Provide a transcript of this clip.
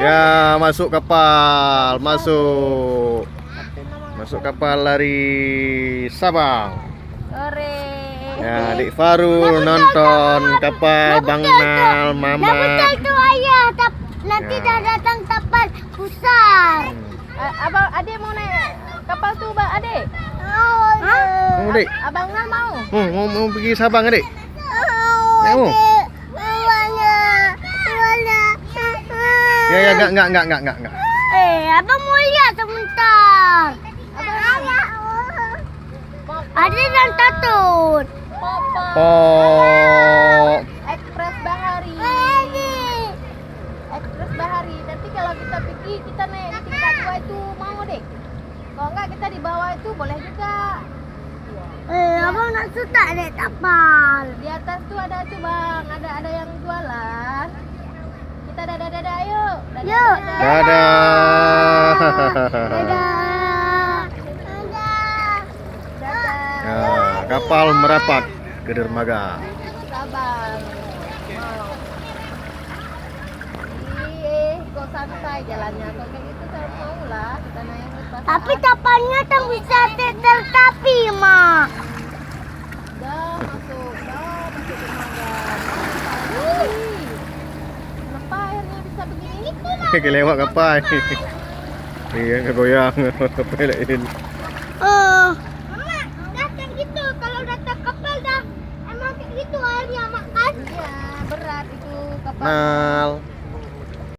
Ya, masuk kapal, masuk. Masuk kapal dari Sabang. Sore. Ya, Adik Farul nonton kapal Bang Nal, Mama. Betul tuh ayah, nanti Ya. dah datang kapal besar. Abang, adik mau naik kapal tuh, Bang, adik? Mau, Adik? Abang Nal mau? Mau pergi Sabang, Adik? Mau? Ya, enggak. Abang mau lihat sebentar. Ada yang takut. Oh. Ekspres Bahari. Ekspres Bahari. Nanti kalau kita pergi, kita naik tingkat 2 itu mau, Dek? Kalau enggak kita di bawah itu boleh juga. Abang nak suka naik kapal. Di atas tuh ada tuh, Bang. Ada yang jualan. Kita dadah yuk. Yuk. Dadah. Dadah. Ya, kapal merapat ke dermaga. Sabang. Mau. Kok santai jalannya. Kalau kayak gitu saya mau lah. Kita naik pas. Tapi kapalnya tak bisa tertapi, Ma. Udah masuk dermaga. Kenapa airnya bisa begini? Kelewat kapal. Iya, kegoyang. Pelein. Mama, datang gitu. Kalau datang kapal dah emang kayak gitu airnya makan. Iya, berat itu kapal. Nal.